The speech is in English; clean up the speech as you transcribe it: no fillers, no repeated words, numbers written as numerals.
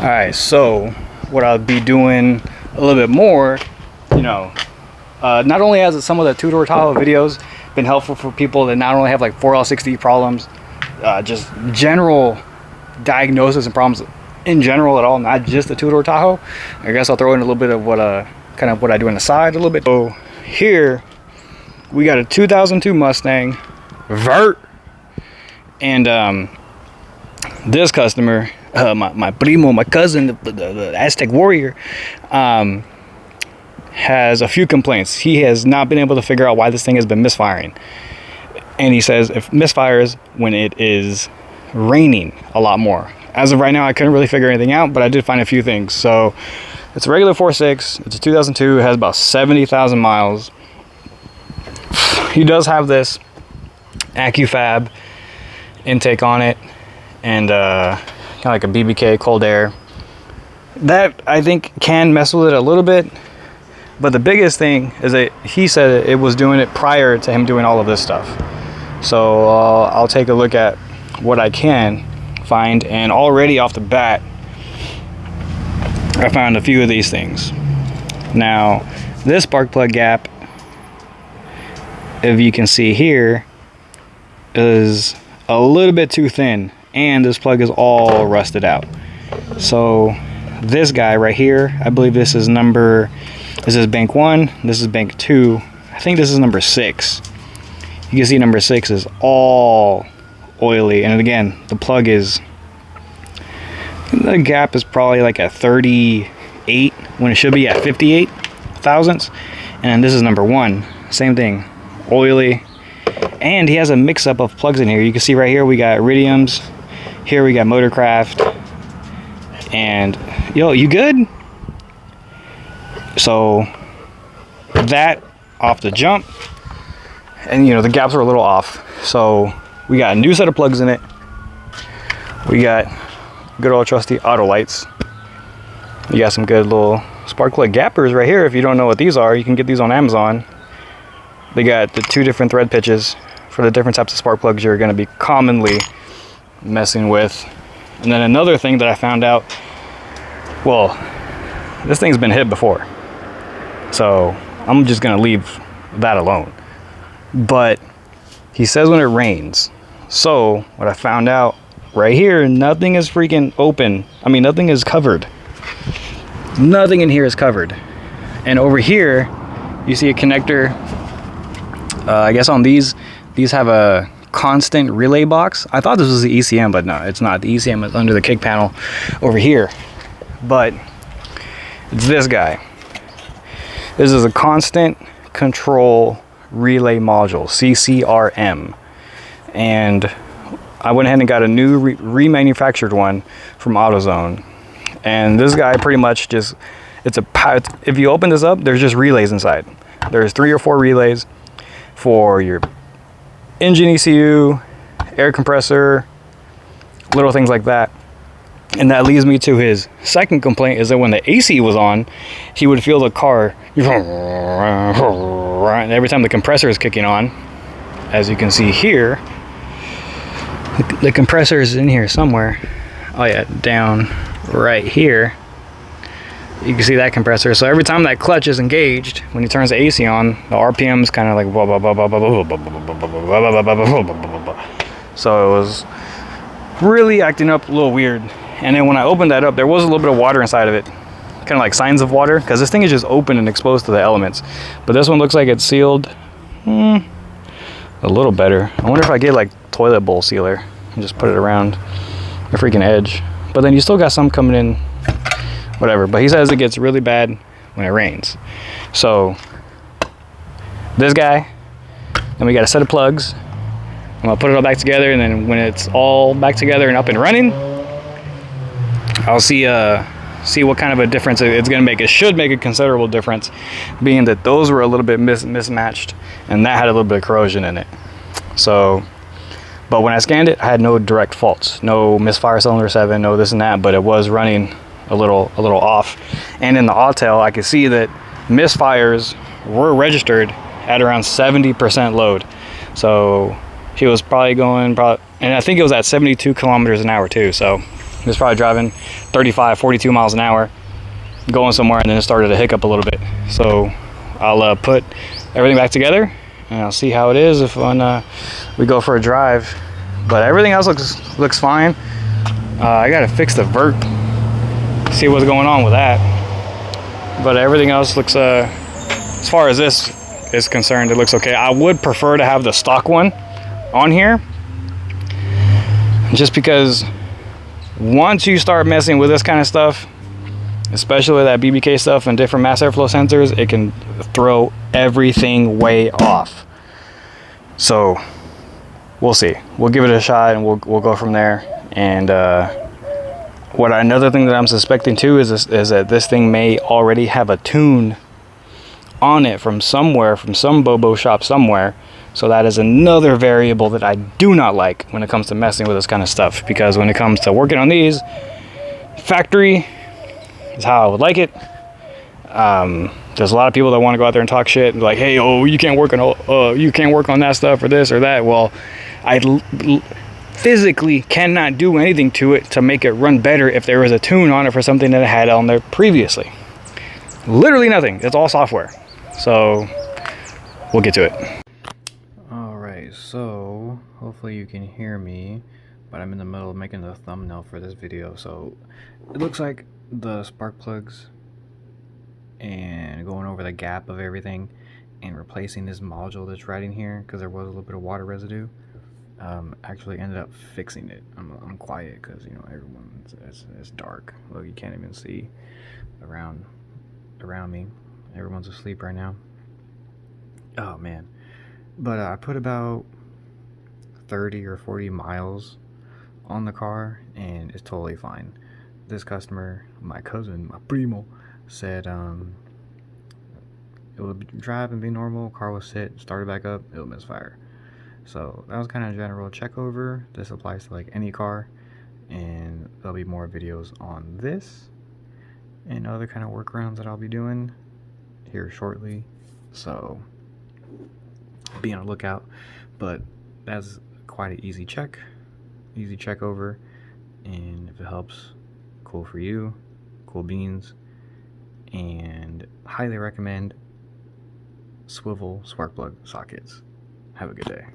All right, so what I'll be doing a little bit more, not only has some of the two-door Tahoe videos been helpful for people that not only have like 4L60 problems, just general diagnosis and problems in general at all, not just the two-door Tahoe. I guess I'll throw in a little bit of what kind of what I do on the side a little bit. So here we got a 2002 Mustang vert, and this customer, my primo, my cousin, the Aztec warrior, has a few complaints. He has not been able to figure out why this thing has been misfiring, and he says it misfires when it is raining a lot more. As of right now, I couldn't really figure anything out, but I did find a few things. So it's a regular 4.6. It's a 2002. It has about 70,000 miles. He does have this AccuFab intake on it, and kind of like a BBK cold air. That I think can mess with it a little bit, but the biggest thing is that he said it was doing it prior to him doing all of this stuff. So I'll take a look at what I can find, and already off the bat I found a few of these things. Now this spark plug gap, if you can see here, is a little bit too thin, and this plug is all rusted out. So this guy right here, I believe this is bank 1, this is bank 2, I think this is number 6. You can see number 6 is all oily, and again, the plug is, the gap is probably like at 38 when it should be at 58 thousandths. And this is number 1, same thing, oily. And he has a mix-up of plugs in here. You can see right here we got iridiums, here we got Motorcraft, and yo, you good? So that off the jump, and the gaps are a little off. So we got a new set of plugs in it. We got good old trusty auto lights. You got some good little spark plug gappers right here. If you don't know what these are, you can get these on Amazon. They got the 2 different thread pitches for the different types of spark plugs you're going to be commonly messing with. And then another thing that I found out, well, this thing's been hit before, so I'm just going to leave that alone. But he says when it rains. So what I found out right here, nothing is freaking open. I mean, nothing is covered. Nothing in here is covered. And over here, you see a connector. I guess on these have a constant relay box. I thought this was the ECM, but no, it's not. The ECM is under the kick panel over here. But it's this guy. This is a constant control relay module, CCRM. And I went ahead and got a new remanufactured one from AutoZone. And this guy pretty much just, if you open this up, there's just relays inside. There's 3 or 4 relays for your engine ECU, air compressor, little things like that. And that leads me to his second complaint, is that when the AC was on, he would feel the car every time the compressor is kicking on. As you can see here, the compressor is in here somewhere. Oh yeah, down right here. You can see that compressor. So every time that clutch is engaged, when he turns the AC on, the RPM is kind of like blah, blah, blah, blah, blah, blah, blah, blah, blah, blah, blah. So it was really acting up a little weird. And then when I opened that up, there was a little bit of water inside of it, kind of like signs of water, because this thing is just open and exposed to the elements. But this one looks like it's sealed a little better. I wonder if I get like toilet bowl sealer and just put it around the freaking edge. But then you still got some coming in, whatever. But he says it gets really bad when it rains. So this guy, then we got a set of plugs. I'm gonna put it all back together, and then when it's all back together and up and running, I'll see what kind of a difference it's gonna make. It should make a considerable difference, being that those were a little bit mismatched, and that had a little bit of corrosion in it. So, but when I scanned it, I had no direct faults, no misfire cylinder 7, no this and that, but it was running a little off. And in the Autel, I could see that misfires were registered at around 70% load. So he was probably going, and I think it was at 72 kilometers an hour too. So He was probably driving 35, 42 miles an hour, going somewhere, and then it started to hiccup a little bit. So I'll put everything back together, and I'll see how it is if when we go for a drive. But everything else looks fine. I gotta fix the vert, see what's going on with that. But everything else looks, as far as this is concerned, it looks okay. I would prefer to have the stock one on here, just because once you start messing with this kind of stuff, especially that BBK stuff and different mass airflow sensors, it can throw everything way off. So we'll see. We'll give it a shot, and we'll go from there. And another thing that I'm suspecting too is that this thing may already have a tune on it from somewhere, from some Bobo shop somewhere. So that is another variable that I do not like when it comes to messing with this kind of stuff, because when it comes to working on these, factory is how I would like it. There's a lot of people that want to go out there and talk shit, and like, hey, oh, you can't work on that stuff or this or that. Well, I physically cannot do anything to it to make it run better if there was a tune on it for something that I had on there previously. Literally nothing. It's all software. So we'll get to it. Alright, so hopefully you can hear me, but I'm in the middle of making the thumbnail for this video. So it looks like the spark plugs and going over the gap of everything and replacing this module that's right in here, because there was a little bit of water residue, actually ended up fixing it. I'm quiet because, you know, it's dark. Look, you can't even see around me. Everyone's asleep right now. Oh man. But I put about 30 or 40 miles on the car, and it's totally fine. This customer, my cousin, my primo, said it would drive and be normal. Car will sit, started back up, it'll misfire. So that was kind of a general check over. This applies to like any car, and there'll be more videos on this and other kind of workarounds that I'll be doing here shortly. So be on the lookout. But that's quite an easy check over, and if it helps, cool for you, cool beans. And highly recommend swivel spark plug sockets. Have a good day.